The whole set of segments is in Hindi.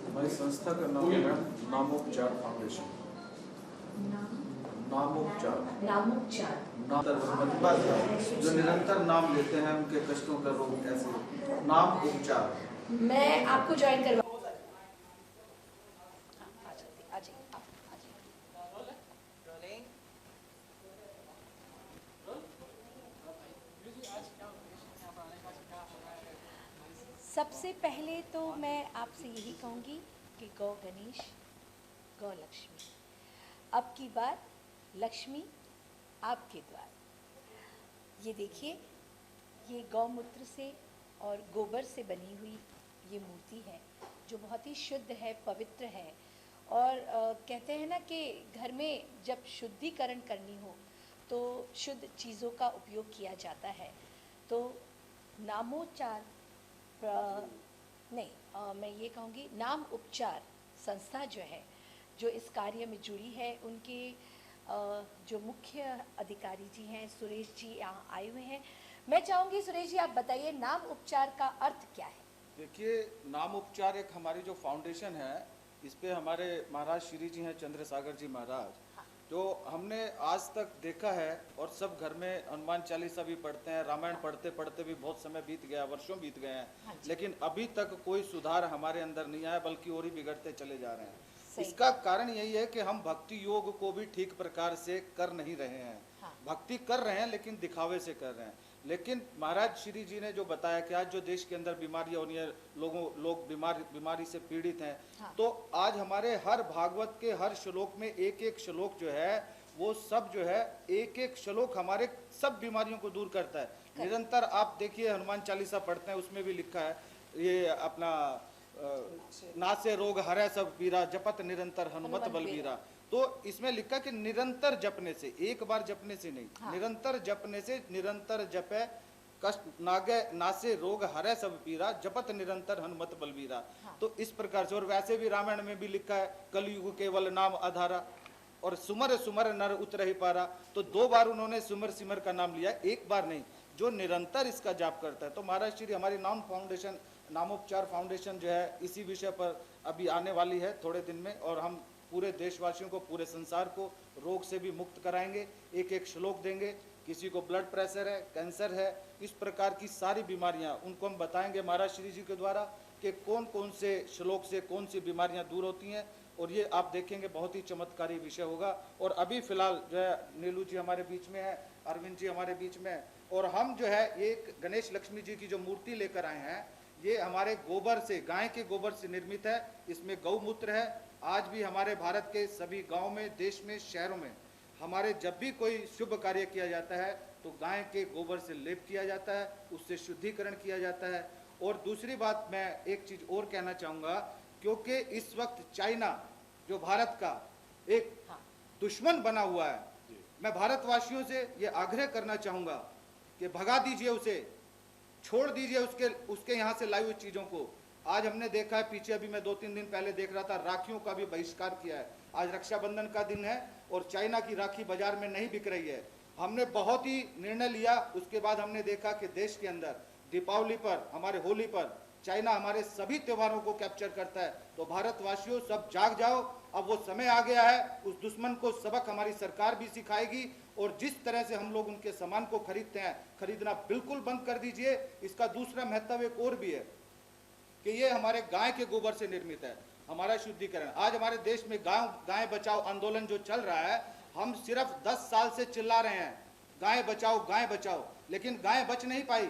हमारी संस्था का नाम है नामोपचार फाउंडेशन। नामोपचार जो निरंतर नाम लेते हैं उनके कष्टों का रोग कैसे नाम उपचार। मैं आपको ज्वाइन करवा सबसे पहले तो मैं आपसे यही कहूँगी कि गौ गणेश गौ लक्ष्मी, अब की बार लक्ष्मी आपके द्वार। ये देखिए, ये गौमूत्र से और गोबर से बनी हुई ये मूर्ति है जो बहुत ही शुद्ध है, पवित्र है। और कहते हैं ना कि घर में जब शुद्धिकरण करनी हो तो शुद्ध चीज़ों का उपयोग किया जाता है। तो नामोपचार मैं ये कहूँगी नाम उपचार संस्था जो है, जो इस कार्य में जुड़ी है, उनके जो मुख्य अधिकारी जी हैं सुरेश जी यहाँ आए हुए हैं। मैं चाहूँगी सुरेश जी आप बताइए नाम उपचार का अर्थ क्या है। देखिए, नाम उपचार एक हमारी जो फाउंडेशन है, इस पे हमारे महाराज श्री जी हैं चंद्रसागर जी महाराज, जो हमने आज तक देखा है। और सब घर में हनुमान चालीसा भी पढ़ते हैं, रामायण पढ़ते पढ़ते भी बहुत समय बीत गया, वर्षों बीत गए हैं, लेकिन अभी तक कोई सुधार हमारे अंदर नहीं आया, बल्कि और ही बिगड़ते चले जा रहे हैं। इसका कारण यही है कि हम भक्ति योग को भी ठीक प्रकार से कर नहीं रहे हैं। भक्ति कर रहे हैं लेकिन दिखावे से कर रहे हैं। लेकिन महाराज श्री जी ने जो बताया कि आज जो देश के अंदर बीमारियां होनी है, लोग बीमारी से पीड़ित हैं, तो आज हमारे हर भागवत के हर श्लोक में एक एक श्लोक जो है वो सब जो है एक एक श्लोक हमारे सब बीमारियों को दूर करता है। निरंतर आप देखिए हनुमान चालीसा पढ़ते हैं, उसमें भी लिखा है ये अपना नासे रोग हरै सब पीरा, जपत निरंतर हनुमत बलबीरा। तो इसमें लिखा कि निरंतर जपने से, एक बार जपने से नहीं, निरंतर जपने से, निरंतर जपे कष्ट नागे नासे रोग हरै सब पीरा, जपत निरंतर हनुमत बलबीरा। तो इस प्रकार से, और वैसे भी रामायण में भी लिखा है कलयुग केवल नाम आधारा, और सुमर सुमर नर उतर ही पारा। तो 2 बार उन्होंने सुमर सिमर का नाम लिया, एक बार नहीं, जो निरंतर इसका जाप करता है। तो महाराज श्री हमारी नामोपचार फाउंडेशन जो है इसी विषय पर अभी आने वाली है थोड़े दिन में, और हम पूरे देशवासियों को, पूरे संसार को रोग से भी मुक्त कराएंगे। एक एक श्लोक देंगे, किसी को ब्लड प्रेशर है, कैंसर है, इस प्रकार की सारी बीमारियां उनको हम बताएंगे महाराज श्री जी के द्वारा कि कौन कौन से श्लोक से कौन सी बीमारियां दूर होती हैं। और ये आप देखेंगे बहुत ही चमत्कारी विषय होगा। और अभी फिलहाल जो है नीलू जी हमारे बीच में है, अरविंद जी हमारे बीच में है, और हम जो है एक गणेश लक्ष्मी जी की जो मूर्ति लेकर आए हैं, ये हमारे गोबर से, गाय के गोबर से निर्मित है। इसमें गौमूत्र है। आज भी हमारे भारत के सभी गांव में, देश में, शहरों में हमारे जब भी कोई शुभ कार्य किया जाता है तो गाय के गोबर से लेप किया जाता है, उससे शुद्धिकरण किया जाता है। और दूसरी बात मैं एक चीज और कहना चाहूँगा, क्योंकि इस वक्त चाइना जो भारत का एक दुश्मन बना हुआ है, मैं भारतवासियों से ये आग्रह करना चाहूँगा कि भगा दीजिए उसे, छोड़ दीजिए उसके यहाँ से लाई हुई चीज़ों को। आज हमने देखा है, पीछे अभी मैं 2-3 दिन पहले देख रहा था, राखियों का भी बहिष्कार किया है। आज रक्षाबंधन का दिन है और चाइना की राखी बाजार में नहीं बिक रही है। हमने बहुत ही निर्णय लिया, उसके बाद हमने देखा कि देश के अंदर दीपावली पर, हमारे होली पर चाइना हमारे सभी त्योहारों को कैप्चर करता है। तो भारतवासियों सब जाग जाओ, अब वो समय आ गया है, उस दुश्मन को सबक हमारी सरकार भी सिखाएगी। और जिस तरह से हम लोग उनके सामान को खरीदते हैं, खरीदना बिल्कुल बंद कर दीजिए। इसका दूसरा महत्व एक और भी है कि ये हमारे गाय के गोबर से निर्मित है, हमारा शुद्धिकरण। आज हमारे देश में गाय बचाओ आंदोलन जो चल रहा है, हम सिर्फ 10 साल से चिल्ला रहे हैं गाय बचाओ, लेकिन गाय बच नहीं पाई,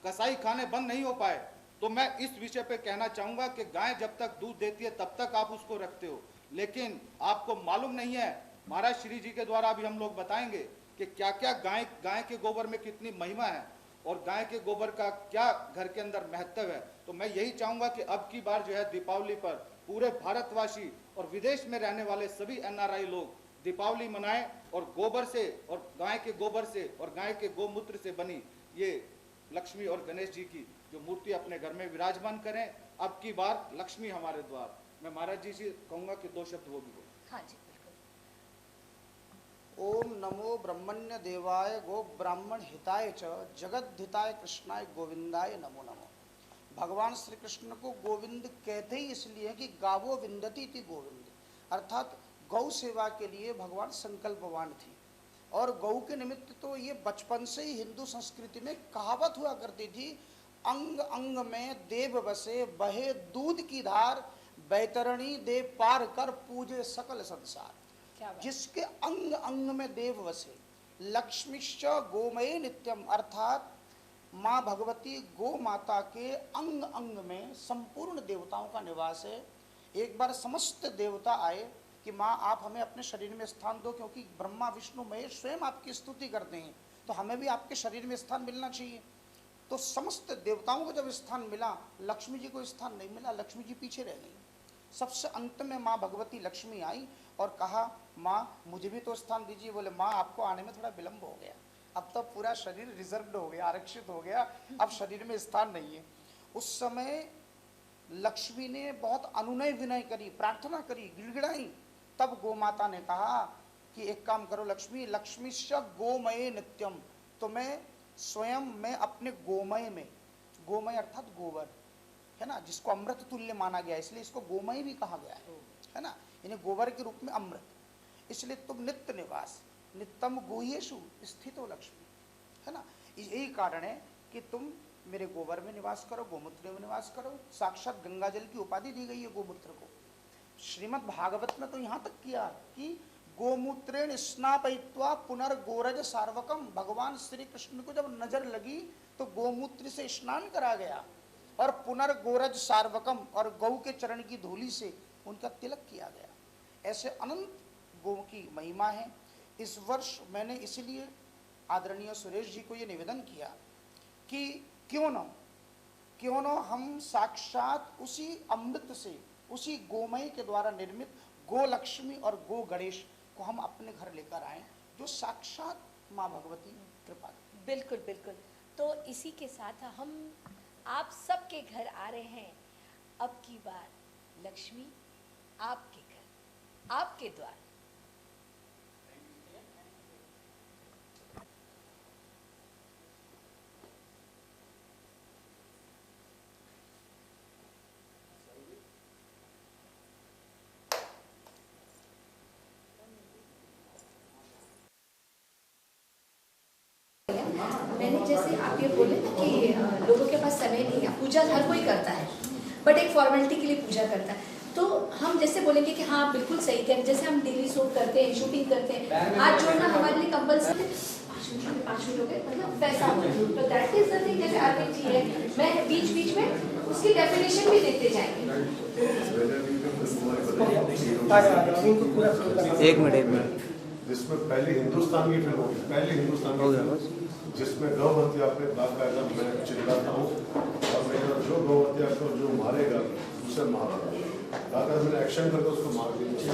कसाई खाने बंद नहीं हो पाए। तो मैं इस विषय पे कहना चाहूंगा कि गाय जब तक दूध देती है तब तक आप उसको रखते हो, लेकिन आपको मालूम नहीं है, महाराज श्री जी के द्वारा अभी हम लोग बताएंगे कि क्या क्या गाय के गोबर में कितनी महिमा है और गाय के गोबर का क्या घर के अंदर महत्व है। तो मैं यही चाहूंगा कि अब की बार जो है दीपावली पर पूरे भारतवासी और विदेश में रहने वाले सभी NRI लोग दीपावली मनाएं और गोबर से और गाय के गोबर से और गाय के गोमूत्र से बनी ये लक्ष्मी और गणेश जी की जो मूर्ति अपने घर में विराजमान करें। अब की बार लक्ष्मी हमारे द्वार। मैं महाराज जी से कहूंगा कि 2 शब्द वो भी बोलें। हाँ जी बिल्कुल। ओम नमो ब्रह्मण्य देवाय गो ब्राह्मण हिताय च जगद्धिताय कृष्णाय गोविंदाय नमो नमो। भगवान श्री कृष्ण को गोविंद कहते ही इसलिए कि गावो विंदती थी गोविंद, अर्थात गौ सेवा के लिए भगवान संकल्पवान थे। और गौ के निमित्त तो ये बचपन से ही हिंदू संस्कृति में कहावत हुआ करती थी, अंग अंग में देव बसे बहे दूध की धार, बैतरणी देव पार कर पूजे सकल संसार। जिसके अंग अंग में देव वसे, लक्ष्मीश्च गोमय नित्यम, अर्थात माँ भगवती गो माता के अंग अंग में संपूर्ण देवताओं का निवास है। एक बार समस्त देवता आए कि माँ आप हमें अपने शरीर में स्थान दो, क्योंकि ब्रह्मा विष्णु महेश स्वयं आपकी स्तुति करते हैं, तो हमें भी आपके शरीर में स्थान मिलना चाहिए। तो समस्त देवताओं को जब स्थान मिला, लक्ष्मी जी को स्थान नहीं मिला, लक्ष्मी जी पीछे रह गई। सबसे अंत में माँ भगवती लक्ष्मी आई और कहा माँ मुझे भी तो स्थान दीजिए। बोले माँ आपको आने में थोड़ा विलंब हो गया, अब तो पूरा शरीर रिजर्व्ड हो गया, आरक्षित हो गया, अब शरीर में स्थान नहीं है। उस समय लक्ष्मी ने बहुत अनुनय विनय करी, प्रार्थना करी, गिड़गिड़ाई। तब गो माता ने कहा कि एक काम करो लक्ष्मी, लक्ष्मीश्च गोमय नित्यम, तो मैं स्वयं मैं अपने गोमय में, गोमय अर्थात गोबर है ना, जिसको अमृत तुल्य माना गया, इसलिए इसको गोमय भी कहा गया है ना, इन्हें गोबर के रूप में अमृत। इसलिए तुम नित्य निवास नित्यम गुह्येषु स्थितो लक्ष्मी, है ना। यही कारण है कि तुम मेरे गोबर में निवास करो, गोमूत्र में निवास करो। साक्षात गंगा जल की उपाधि दी गई है गोमूत्र को। श्रीमद् भागवत में तो यहाँ तक किया कि गोमूत्रेण स्नापयित्वा पुनर्गोरज सार्वकम, भगवान श्री कृष्ण को जब नजर लगी तो गोमूत्र से स्नान करा गया और पुनर्गोरज सार्वकम, और गौ के चरण की धूलि से उनका तिलक किया गया। ऐसे अनंत गौ की महिमा है। इस वर्ष मैंने इसलिए आदरणीय सुरेश जी को ये निवेदन किया कि क्यों न हम साक्षात उसी अमृत से, उसी गोमय के द्वारा निर्मित गो लक्ष्मी और गो गणेश को हम अपने घर लेकर आए, जो साक्षात माँ भगवती कृपा करें। बिल्कुल बिल्कुल। तो इसी के साथ हम आप सबके घर आ रहे हैं। अब की बार लक्ष्मी आपके घर, आपके द्वार। मैंने जैसे आप ये बोले ना कि लोगों के पास समय नहीं है, पूजा हर कोई करता है, बट एक फॉर्मेलिटी के लिए पूजा करता है। तो हम जैसे बोलेंगे कि हाँ बिल्कुल सही करें, जैसे हम डेली शूट करते हैं, शूटिंग करते हैं, हाथ जोड़ना हमारे लिए कंपल्सरी, 5 मिनट हो गए, मतलब वैसा हो। तो दैट इज द थिंग। जैसे आरती जी है, मैं बीच बीच में उसकी डेफिनेशन भी देते जाएंगे। एक मिनट जिसमें पहली हिंदुस्तान की फिल्म होगी, पहली हिंदुस्तान की फिल्म जिसमें गौवती आपने बाकायदा मैं चिल्लाता हूँ और मैं जो गौवती आपको जो मारेगा उसे मारा, अगर मैंने एक्शन करके उसको मार दिया।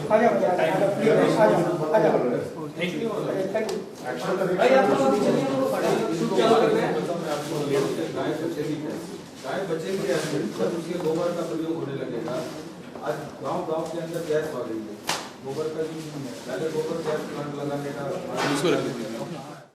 गाय बचेगी उसके गोबर का प्रयोग होने लगेगा। आज गांव के अंदर गैस आ रही है, गोबर का यूज नहीं है। पहले गोबर गैस प्लांट लगाने का